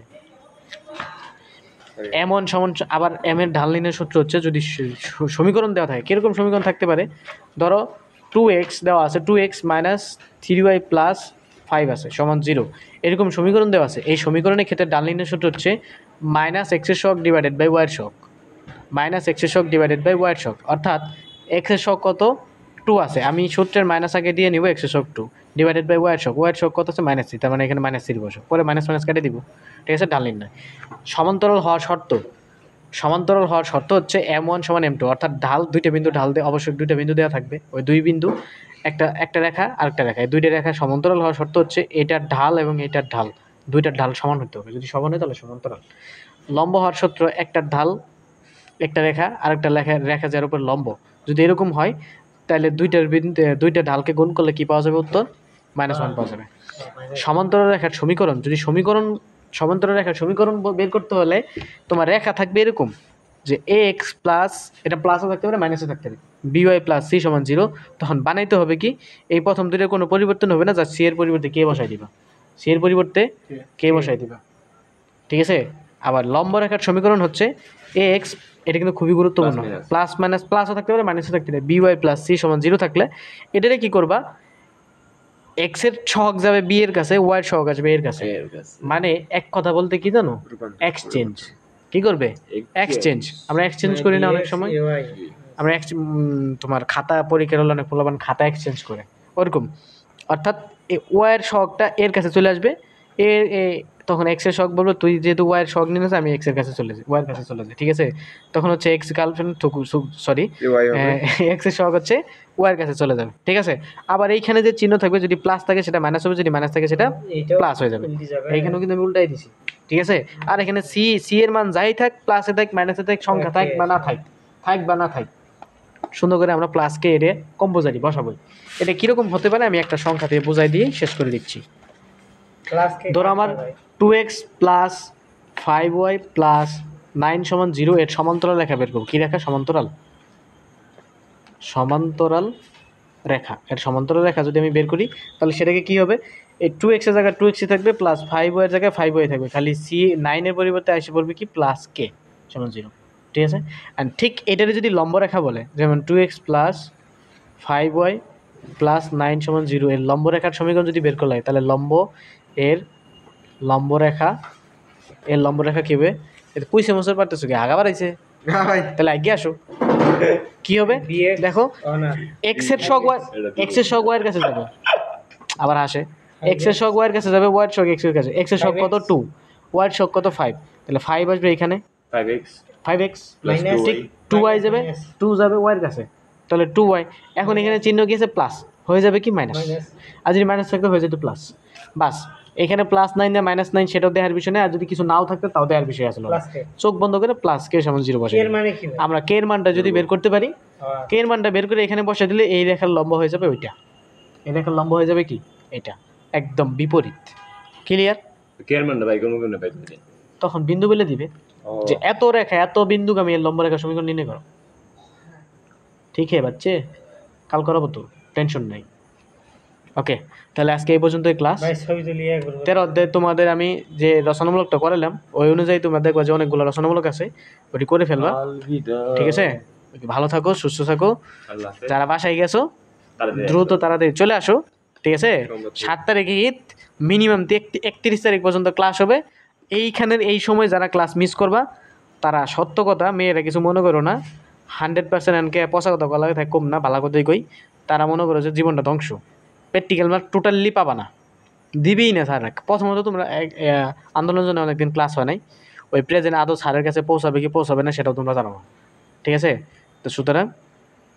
m1 সমান, আবার m এর ঢাল নির্ণয়ের সূত্র হচ্ছে যদি সমীকরণ দেওয়া থাকে, কিরকম সমীকরণ থাকতে পারে, ধরো 2x দেওয়া আছে, 2x - 3y + 5 আছে সমান 0, এরকম সমীকরণ দেওয়া আছে। এই সমীকরণের ক্ষেত্রে ডাল নির্ণয়ের সূত্র হচ্ছে -x এর শক ডিভাইডেড বাই y এর শক, -x এর শক ডিভাইডেড বাই y এর শক। অর্থাৎ x এর শক কত? 2 আছে, আমি সূত্রের মাইনাস আগে দিয়ে নিব, x এর শক 2 ডিভাইডেড বাই y এর শক কত আছে? -3, তার মানে এখানে -3 বসো, পরে মাইনাস কেটে দিব, ঠিক আছে। ডাল নির্ণয়। সমান্তরাল হওয়ার শর্ত হচ্ছে m1 = m2, অর্থাৎ দুইটা বিন্দু ঢাল দিয়ে অবশ্যই দুইটা বিন্দু দেওয়া থাকবে, ওই দুই বিন্দু একটা রেখা আরেকটা রেখা, এই দুইটা রেখা সমান্তরাল হওয়ার শর্ত হচ্ছে এটার ঢাল এবং এটার ঢাল, দুইটার ঢাল সমান হতে হবে, যদি সমান হয় তাহলে সমান্তরাল। লম্ব হওয়ার সূত্র একটার ঢাল একটা রেখা আরেকটা রেখা যার উপর লম্ব, যদি এরকম হয় তাহলে দুইটা ঢালকে গুণ করলে কি পাওয়া যাবে? উত্তর -1 পাওয়া যাবে। সমান্তরাল রেখার সমীকরণ, যদি সমান্তরাল রেখার সমীকরণ বের করতে হলে তোমার রেখা থাকবে এরকম যে ax প্লাস, এটা প্লাসও থাকতে পারে মাইনাসও থাকতে পারে, by + c = 0। তখন বানাইতে হবে কি, এই প্রথম দুইটার কোনো পরিবর্তন হবে না, যা সি এর পরিবর্তে কে বসাই দিবা, সি এর পরিবর্তে কে বসাই দিবা, ঠিক আছে। আবার লম্ব রেখার সমীকরণ হচ্ছে ax, এটা কিন্তু খুবই গুরুত্বপূর্ণ, প্লাসও থাকতে পারে মাইনাসও থাকতে পারে, by + c = 0 থাকলে এটারে কি করবা, x এর সহগ যাবে b এর কাছে, y এর সহগ আসবে এর কাছে, মানে এক কথা বলতে কি জানো, এক্সচেঞ্জ। কি করবে? এক্সচেঞ্জ। আমরা এক্সচেঞ্জ করি না অনেক সময়, আমরা তোমার খাতা পরীক্ষার হলে অনেক পোলাপান খাতা এক্সচেঞ্জ করে, ওরকম। অর্থাৎ ওয়াই এর সহগটা এর কাছে চলে আসবে, তখন এক্স এর শখ বলবো তুই যেহেতু ওয়াই এর শখ নিয়েছে আমি এক্স এর কাছে চলে যাই, ওয়াই এর কাছে চলে যাই, ঠিক আছে। তখন হচ্ছে এক্স গার্লফ্রেন্ড সরি এক্স এর শখ হচ্ছে ওয়াই এর কাছে চলে যাবে, ঠিক আছে। আবার এইখানে যে চিহ্ন থাকবে যদি প্লাস থাকে সেটা মাইনাস হবে, যদি মাইনাস থাকে সেটা প্লাস হয়ে যাবে। এইখানেও কিন্তু আমি উল্টাই দিছি, ঠিক আছে। আর এখানে সি এর মান যাই থাক, প্লাসে থাক মাইনাসে থাক, সংখ্যা থাক বা না থাক, সুন্দর করে আমরা প্লাসকে এর কম্পোজারি বসাবো। এটা কিরকম হতে পারে আমি একটা সংখ্যা দিয়ে বোঝাই দিয়ে শেষ করে দিচ্ছি। ধরো আমার 2x + 5y + 9 = 0 এর সমান্তরাল রেখা বের করব। কি রেখা? সমান্তরাল রেখা। এর সমান্তরাল রেখা যদি আমি বের করি তাহলে সেটাকে কি হবে, এই 2x এর জায়গায় 2x থাকবে, প্লাস 5y এর জায়গায় 5y থাকবে, খালি c 9 এর পরিবর্তে এসে পড়বে কি প্লাস k = 0, ঠিক আছে। এন্ড ঠিক এটারে যদি লম্ব রেখা বলে, যেমন 2x + 5y + 9 = 0 এর লম্ব রেখার সমীকরণ যদি বের করা হয় তাহলে লম্ব রেখা কি হবে? এটা পয়সা মোছর পারতেছো কি আগা বাড়াইছে, তাহলে আগে আসো কি হবে দেখো, x এর শক y এর কাছে যাবে, আবার আসে x এর শক y এর কাছে যাবে, y এর শক x এর কাছে, x এর শক কত 2, ওয়াইয়ের শোক কত 5, তাহলে 5 আসবে এখানে 5x 5x plus Minus ঠিক 2y 2y যাবে, 2 যাবে ওয়াইয়ের কাছে, তাহলে 2y। এখন এখানে চিহ্ন কি আছে প্লাস, হয়ে যাবে কি মাইনাস, আর যদি মাইনাস থাকতে হয়ে যেত প্লাস। বাস এখানে +9 না -9 সেটাও দেওয়ার বিষয় নেই, আর যদি কিছু নাও থাকতো তাও দেওয়ার বিষয় আসলে প্লাস কে চোখ বন্ধ করে প্লাস কে সমান 0 বসে এর মানে কি ভাই? আমরা কে এর মানটা যদি বের করতে পারি, কে এর মানটা বের করে এখানে বসে দিলে এই রেখার লম্ব হয়ে যাবে ওইটা, এই রেখার লম্ব হয়ে যাবে কি এটা, একদম বিপরীত। ক্লিয়ার? কেয়ার মান না ভাই কোন কোন পাই তুমি তখন বিন্দু বলে দিবে ও যে এত রেখা এত বিন্দুগামী এর লম্ব রেখা সমীকরণ নির্ণয় করো। ঠিক আছে বাচ্চে, কাল করাবো তো, টেনশন নাই। ওকে, তাহলে আজকে এই পর্যন্তই ক্লাস। ভাই ছবি তুলিয়ে করব 13 অধ্যায় তোমাদের আমি যে রচনামূলকটা করালাম ওই অনুযায়ী তোমরা দেখবা যে অনেকগুলো রচনামূলক আছে, ওটি করে ফেলবা। আলবিদা ঠিক আছে, ভালো থাকো, সুস্থ থাকো। আল্লাহ হাফেজ যারা বাসায় গেছো তাড়াতাড়ি দ্রুত তাড়াতাড়ি চলে আসো। ঠিক আছে, সম্মতি। 7 তারিখে ঈদ, মিনিমাম 31 তারিখ পর্যন্ত ক্লাস হবে। এইখানের এই সময় যারা ক্লাস মিস করবা তারা, সত্য কথা মেয়েরা কিছু মনে করো না, 100% এনকে পচা কথা বলা থাকে কম না, ভালো কথাই কই, তারা মনে করো যে জীবনটা ধ্বংস, প্র্যাকটিক্যাল মার্ক টোটালি পাবা না, দিবেই না স্যার। প্রথমত তোমরা আন্দোলনের জন্য অনেকদিন ক্লাস হয় নাই, ওই প্রেজেন্ট আদৌ স্যারের কাছে পৌঁছাবে কি পৌঁছাবে না সেটাও তোমরা জানো না। ঠিক আছে, তো সুতরাং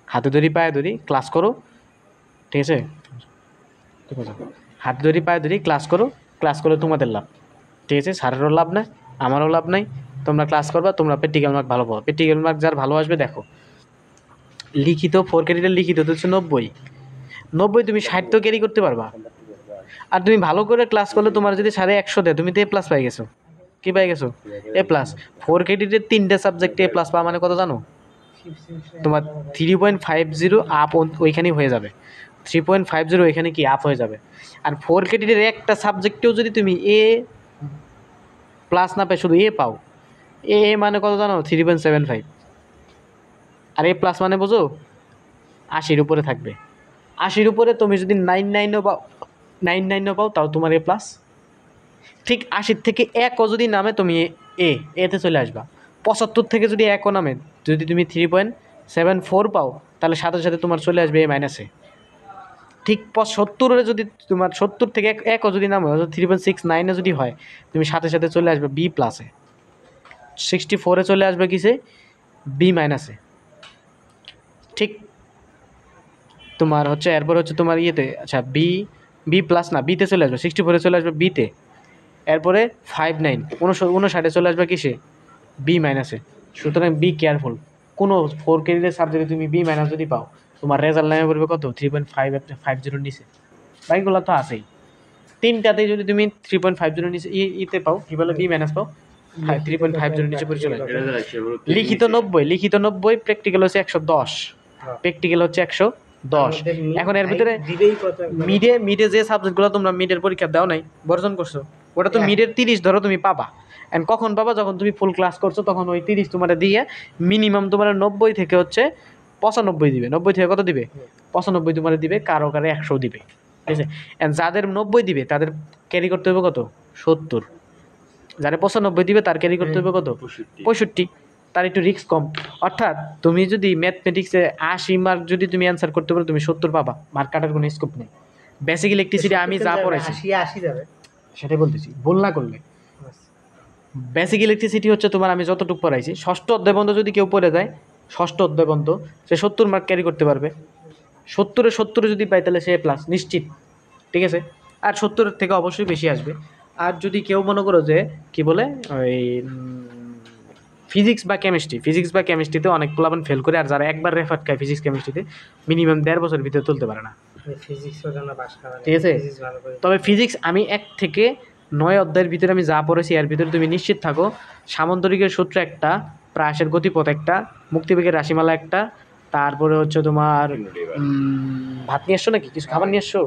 হাতে ধরি পায়ে ধরি ক্লাস করো। ঠিক আছে, ঠিক আছে, হাতে ধরি পায়ে ধরি ক্লাস করো, ক্লাস করলে তোমাদের লাভ। ঠিক আছে, স্যারেরও লাভ নাই, আমারও লাভ নাই। তোমরা ক্লাস করবা, তোমরা প্র্যাকটিক্যাল মার্ক ভালো পাবো। প্র্যাকটিক্যাল মার্ক যার ভালো আসবে দেখো, লিখিত 4 ক্রেডিটের লিখিত তো হচ্ছে 90 তুমি 60 তো ক্যারি করতে পারবা। আর তুমি ভালো করে ক্লাস করলে তোমার যদি 150 দেয় তুমি তো A+ পাই গেছো। কি পাই গেছো? A+। 4 ক্রেডিটের 3টে সাবজেক্টে A+ পাওয়া মানে কত জানো? তোমার 3.50 আপ ওইখানেই হয়ে যাবে, 3.50 ওইখানে কি আপ হয়ে যাবে। আর 4 ক্রেডিটের একটা সাবজেক্টেও যদি তুমি A+ না পাই, শুধু A পাও, এ মানে কত জানো? 3.75। আর A+ মানে বোঝো 80-র উপরে থাকবে। 80-র উপরে তুমি যদি 99ও পাও, 99ও পাও তাও তোমার A+। ঠিক 80 থেকে 1ও যদি নামে তুমি এতে চলে আসবা। 75 থেকে যদি 1ও নামে, যদি তুমি 3.74 পাও তাহলে সাথে সাথে তোমার চলে আসবে A-এ। ঠিক 70-এ যদি তোমার 70 থেকে 1ও যদি নামে, 3.69-এ যদি হয়, তুমি সাথে সাথে চলে আসবে B+-এ। 64-এ চলে আসবে কিসে? B-এ। ঠিক তোমার হচ্ছে এরপর হচ্ছে তোমার ইয়েতে, আচ্ছা B+ না, বিতে চলে আসবে, 64-এ চলে আসবে বিতে। এরপরে 59 59-এ চলে আসবে কিসে? B-এ। সুতরাং বি কেয়ারফুল, কোনো 4 ক্রেডিটের সাবজেক্টে তুমি B- যদি পাও, তোমার রেজাল্ট নামে পড়বে কত? 3.50 নিচে। বাইকগুলো তো আছেই, 3টাতেই যদি তুমি 3.50 নিচে ইতে পাও, কি বলে B- পাও, 3.50 নিচে পড়ে চলে আসবে। এটা যারা আসছে বড় লিখিত 90, প্র্যাকটিক্যাল হচ্ছে 110, প্র্যাকটিক্যাল হচ্ছে 110। এখন এর ভিতরে দিবেই কত মিডে যে সাবজেক্টগুলো তোমরা মিডের পরীক্ষা দাও নাই, বর্জন করছো, ওটা তো মিডের 30 ধরো তুমি পাবা। এন্ড কখন পাবা? যখন তুমি ফুল ক্লাস করছো, তখন ওই 30 তোমার দিয়ে মিনিমাম তোমার 90 থেকে হচ্ছে 95 দিবে। 90 থেকে কত দিবে? 95 তোমার দিবে, কারো 100 দিবে। ঠিক আছে, এন্ড যাদের 90 দিবে তাদের ক্যারি করতে হবে কত? 70। যারা 95 দিবে তার ক্যারি করতে হবে কত? 65। তার একটু রিস্ক কম। অর্থাৎ তুমি যদি ম্যাথমেটিক্সে 80 মার্ক যদি তুমি অ্যান্সার করতে পারো, তুমি 70 পাবা, মার্ক কাটার কোনো স্কোপ নেই। বেসিক ইলেকট্রিসিটি আমি যা পড়াইছি 80 যাবে। সেটাই বলতেছি, ভুল না করলে। বেসিক ইলেকট্রিসিটি হচ্ছে তোমার আমি যতটুকু পড়াইছি, 6ষ্ঠ অধ্যায় পর্যন্ত যদি কেউ পড়ে যায়, 6ষ্ঠ অধ্যায় পর্যন্ত, সে 70 মার্ক ক্যারি করতে পারবে। 70-এ যদি পায় তাহলে সে প্লাস নিশ্চিত। ঠিক আছে, আর 70-এর থেকে অবশ্যই বেশি আসবে। আর যদি কেউ মনে করো যে কি বলে ওই ফিজিক্স বা কেমিস্ট্রিতে অনেক প্লাবন ফেল করে, আর যারা একবার রেফার খায় ফিজিক্স কেমিস্ট্রিতে, মিনিমাম 1.5 বছর ভিতরে তুলতে পারে না। ফিজিক্সের জন্য পাস করা ঠিক আছে, তবে ফিজিক্স আমি 1 থেকে 9 অধ্যায়ের ভিতরে আমি যা পড়েছি এর ভিতরে তুমি নিশ্চিত থাকো, সামন্তরিকের সূত্র একটা, প্রায়সের গতিপথ একটা, মুক্তিবেগের রাশিমালা একটা, তারপরে হচ্ছে তোমার ভাত নিয়ে আসছো নাকি? কিছু খাবার নিয়ে আসছো?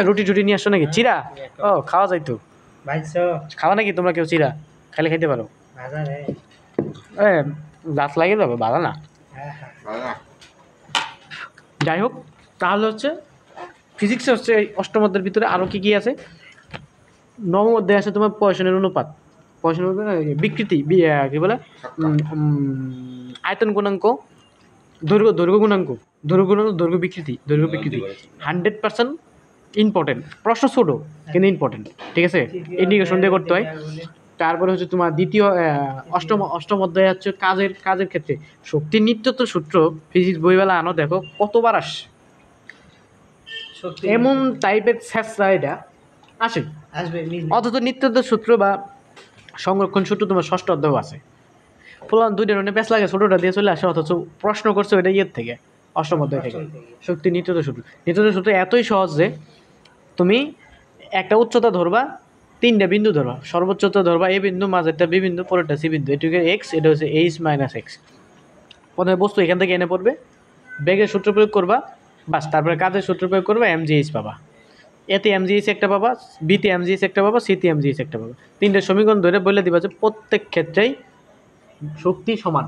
রুটি টুটি নিয়ে আসছো নাকি? চিরা? ও খাওয়া যাইতো, খাওয়া নাকি তোমরা কেউ চিরা? খালি খাইতে পারো, দাঁত লাগিয়ে যাবে, ভালো না। যাই হোক, তাহলে হচ্ছে ফিজিক্সে হচ্ছে অষ্টম অধ্যায়ের ভিতরে আরও কী কী আছে? নবম অধ্যায় আছে তোমার পয়সনের অনুপাত, বিকৃতি, কী বলে আয়তন গুণাঙ্ক, দৈর্ঘ্য গুণাঙ্ক, দৈর্ঘ্য বিকৃতি 100% ইম্পর্টেন্ট প্রশ্ন ছোটো কিন্তু ইম্পর্টেন্ট, ঠিক আছে, ইন্ডিকেশন দিয়ে করতে হয়। তারপরে হচ্ছে তোমার দ্বিতীয় অষ্টম অধ্যায় হচ্ছে কাজের ক্ষেত্রে শক্তির নিত্যত্ব সূত্র ফিজিক্স বইবেলা আনো, দেখো কতবার আসছে, সত্যি এমন টাইপের স্যাসরা এটা আসে। আসবে অথচ নিত্যত্ব সূত্র বা সংরক্ষণ সূত্র তোমার ষষ্ঠ অধ্যায় আছে, ফুলান দুইটা রনে প্যাঁচ লাগে ছোটোটা দিয়ে চলে আসে, অথচ প্রশ্ন করছে ওইটা ইয়ের থেকে অষ্টম অধ্যায় থেকে। শক্তি নিত্যত্ব সূত্র এতই সহজ যে তুমি একটা উচ্চতা ধরবা, তিনটা বিন্দু ধরবা, সর্বোচ্চতা ধরবা এ বিন্দু, মাঝেরটা বি বিন্দু, পরেরটা সি বিন্দু, এটুকু এক্স, এটা হচ্ছে এইচ মাইনাস এক্স। প্রথমে বস্তু এখান থেকে এনে পড়বে, বেগের সূত্র প্রয়োগ করবা, বাস তারপরে কাজের সূত্র প্রয়োগ করবা, এমজিএইচ পাবা, এতে এমজিএইচ একটা পাবা, বিতে এমজিএইচ একটা পাবা, সিতে এমজিএইচ একটা পাবা। তিনটে সমীকরণ ধরে বলে দিবা যে প্রত্যেক ক্ষেত্রেই শক্তি সমান,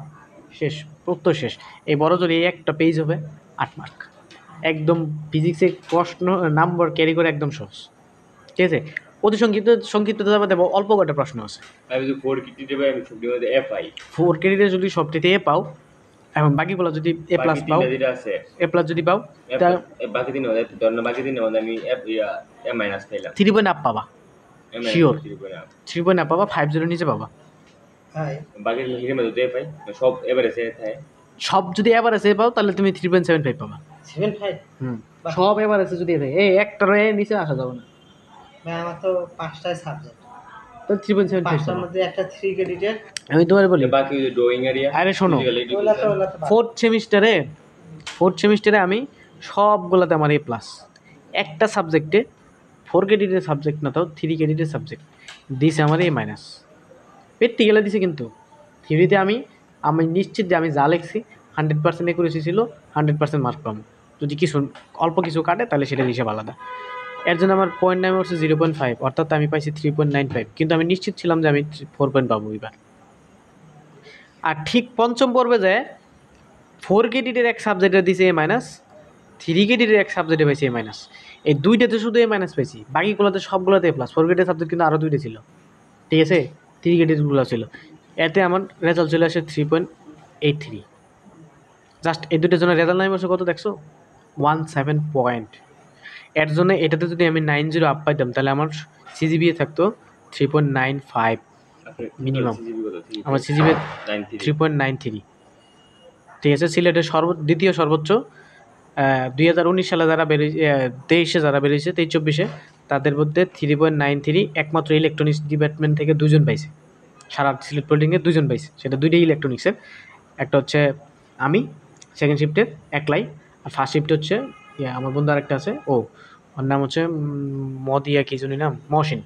শেষ, প্রত্যয় শেষ। এই বড় জোর এই একটা পেজ হবে 8 মার্ক, একদম ফিজিক্সে প্রশ্ন নাম্বার ক্যারি করে একদম সহজ, ঠিক আছে। অতি সংক্ষিপ্ত দেবো, অল্প কটা প্রশ্ন আছে। আমি যদি 4 কিটিতে পাই আমি সবটি মধ্যে এফ আই 4 ক্রেডিটে যদি সবটিতে এ পাও এবং বাকিগুলো যদি এ প্লাস পাও, যেটা আছে এ প্লাস যদি পাও, তাহলে বাকি দিন মধ্যে ধরুন বাকি দিন মধ্যে আমি এফ এম মাইনাস পাইলাম 3.5 পাবা, এম Sure. মাইনাস 3.5 পাবা, 50 নিচে পাবা। হ্যাঁ বাকি হিরে মধ্যে এফ আই সব এবারে সে থাকে সব যদি এবার এসে পাও তাহলে তুমি 3.75 পাবা। 7.5 সব এবার এসে যদি এই একটার নিচে আসা যাবে না, ভাই আমার তো 5টায় সাবজেক্ট, তো 3.75 5টার মধ্যে একটা 3 ক্রেডিটের। আমি তোমার বলি। বাকি ওই ড্রয়িং এরিয়া আরে শোনো, ওগুলা তো বাদ। ফোর্থ সেমিস্টারে আমি সবগুলোতে আমার এ প্লাস, একটা সাবজেক্টে 4 ক্রেডিটের সাবজেক্ট না তাও 3 ক্রেডিটের সাবজেক্ট দিছে আমার এ মাইনাস, প্র্যাকটিক্যালে দিছে, কিন্তু থিওরিতে আমি নিশ্চিত যে আমি যা লিখছি 100% একুরেসি ছিল, 100% মার্ক পাবো। যদি কিছু অল্প কিছু কাটে তাহলে সেটা হিসেবে আলাদা। এর জন্য আমার পয়েন্ট নাম হচ্ছে 0.5, অর্থাৎ আমি পাইছি 3.95, কিন্তু আমি নিশ্চিত ছিলাম যে আমি 4 পয়েন্ট পাবো এবার। আর ঠিক পঞ্চম পর্বে যায় 4 ক্রেডিটের এক সাবজেক্টে দিছে এ মাইনাস, 3 ক্রেডিটের এক সাবজেক্টে পাইছি এ মাইনাস, এই দুইটাতে শুধু এ মাইনাস পাইছি, বাকিগুলোতে সবগুলোতে এ প্লাস। 4 ক্রেডিটের সাবজেক্ট কিন্তু আরও দুইটা ছিল, ঠিক আছে, 3 ক্রেডিটগুলো ছিল। এতে আমার রেজাল্ট চলে আসে 3.83। জাস্ট এই দুটোর জন্য রেজাল্ট নাই বসে কত দেখছো, 17 পয়েন্ট। এর জন্য এটাতে যদি আমি 90 আপ পাইতাম তাহলে আমার সিজিপিএ থাকতো 3.95 মিনিমাম, আমার সিজিপিএ 3.93, ঠিক আছে। সিলেটের দ্বিতীয় সর্বোচ্চ 2019 সালে যারা বেরিয়েছে, 23-এ যারা বেরিয়েছে, 23-24-এ তাদের মধ্যে 3.93 একমাত্র ইলেকট্রনিক্স ডিপার্টমেন্ট থেকে 2 জন পাইছে, সারা সিলেট পোল্ডিংয়ে 2 জন পাইছে, সেটা দুইটাই ইলেকট্রনিক্সের। একটা হচ্ছে আমি সেকেন্ড শিফটের একলাই, আর ফার্স্ট শিফট হচ্ছে আমার বন্ধু আরেকটা আছে, ওর নাম হচ্ছে মদিয়া কি জানি নাম, মহসিন,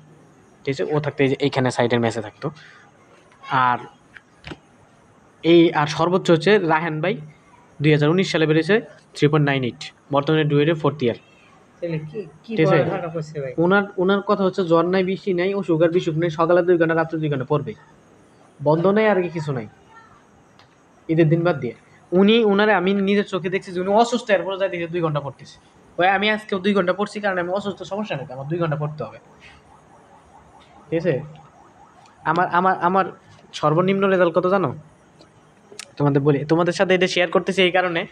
ঠিক আছে, ও থাকতে এইখানে সাইডের মেসে থাকতো। আর সর্বোচ্চ হচ্ছে রাহান ভাই, 2019 সালে বেরিয়েছে 3.98, বর্তমানে ডুয়েটে 4th ইয়ার। তাহলে কি কি ঠিক আছে। পড়ালেখা করছে ভাই? ওনার কথা হচ্ছে জ্বর নাই, বৃষ্টি নাই, ও সুগার বিসুখ নেই, সকালে 2 ঘন্টা রাত্রে 2 ঘন্টা পড়বে, বন্ধ নেই আর কিছু নাই, ঈদের দিন বাদ দিয়ে। উনারে আমি নিজের চোখে দেখছি যে উনি অসুস্থ, এরপরে যাই দেখে 2 ঘন্টা পড়তেছে। ওই আমি আজকে 2 ঘন্টা পড়ছি কারণ আমি অসুস্থ, সমস্যা নেই, আমার 2 ঘন্টা পড়তে হবে, ঠিক আছে। আমার আমার আমার সর্বনিম্ন রেজাল্ট কত জানো, তোমাদের বলি, তোমাদের সাথে এটা শেয়ার করতেছি এই কারণে,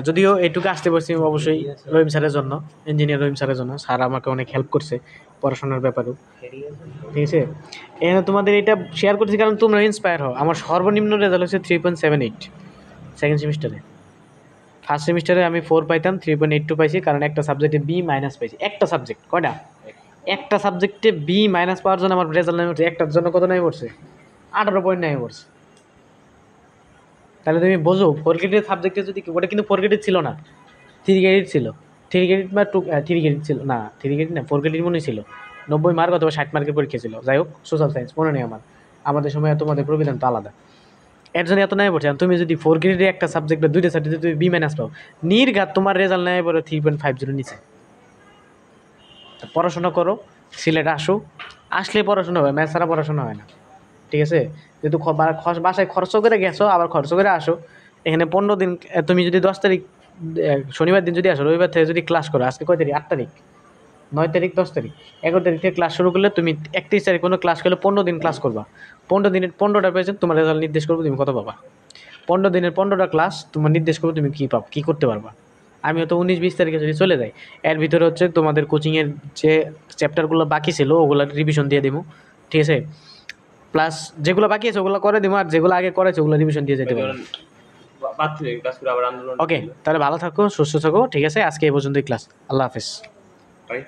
যদিও এটুকু আসতে পারছি অবশ্যই রহিম স্যারের জন্য, ইঞ্জিনিয়ার রহিম স্যারের জন্য। স্যার আমাকে অনেক হেল্প করছে পড়াশোনার ব্যাপারেও, ঠিক আছে। এখানে তোমাদের এটা শেয়ার করছি কারণ তোমরা ইন্সপায়ার হও। আমার সর্বনিম্ন রেজাল্ট হচ্ছে 3.78 সেকেন্ড সেমিস্টারে। ফার্স্ট সেমিস্টারে আমি 4 পাইতাম, 3.82 পাইছি, কারণ একটা সাবজেক্টে বি মাইনাস পাইছি। একটা সাবজেক্ট কয়টা, একটা সাবজেক্টে বি মাইনাস পাওয়ার জন্য আমার রেজাল্ট নেমে পড়ছে, একটার জন্য কত নেমে পড়ছে, 18 পয়েন্ট নেমে পড়ছে। তাহলে তুমি বোঝো 4 ক্রেডিটের সাবজেক্টে যদি, ওটা কিন্তু 4 ক্রেডিট ছিল না, 3 ক্রেডিট ছিল, 3 ক্রেডিট বা 3 ক্রেডিট ছিল না, 3 ক্রেডিট না 4 ক্রেডিট মনে ছিল, 90 মার্ক অথবা 60 মার্কের পরীক্ষা ছিল। যাই হোক, সোশ্যাল সায়েন্স মনে নেই আমার, আমাদের সময় তোমাদের প্রবিধান তো আলাদা। এর জন্য এত নেমে পড়ছে। তুমি যদি 4 গ্রেডে একটা সাবজেক্ট বা দুইটা সাবজেক্টে তুমি বি মাইনাস পাও, নির্ঘাত তোমার রেজাল্ট নেমে পড়ে 3.50 নিচে। পড়াশোনা করো, সিলেট আসো, আসলে পড়াশোনা হয়, ম্যাথ ছাড়া পড়াশোনা হয় না, ঠিক আছে। যেহেতু বাসায় খরচ করে গেছো, আবার খরচ করে আসো, এখানে 15 দিন, তুমি যদি 10 তারিখ শনিবার দিন যদি আসো, রবিবার থেকে যদি ক্লাস করো, আজকে কয় তারিখ, 8 তারিখ, 9 তারিখ, 10 তারিখ, 11 তারিখ থেকে ক্লাস শুরু করলে তুমি 31 তারিখ কোনো ক্লাস করলে 15 দিন ক্লাস করবা, 15 দিনের 15টা পেয়েছেন, তোমার রেজাল্ট নির্দেশ করবো তুমি কত পাবা। 15 দিনের 15টা ক্লাস তোমার নির্দেশ করবো তুমি কী করতে পারবা। আমি হয়তো 19-20 তারিখে যদি চলে যাই, এর ভিতরে হচ্ছে তোমাদের কোচিংয়ের যে চ্যাপ্টারগুলো বাকি ছিল ওগুলো রিভিশন দিয়ে দিব, ঠিক আছে? প্লাস যেগুলো বাকি আছে ওগুলো করে দিব, আর যেগুলো আগে করেছে ওগুলো রিভিশন দিয়ে যেতে পারবো। বাদ থেকে কাজ করে আবার আন্দোলন ওকে, তাহলে ভালো থাকো, সুস্থ থাকো, ঠিক আছে? আজকে এই পর্যন্তই ক্লাস। আল্লাহ হাফেজ। ভাই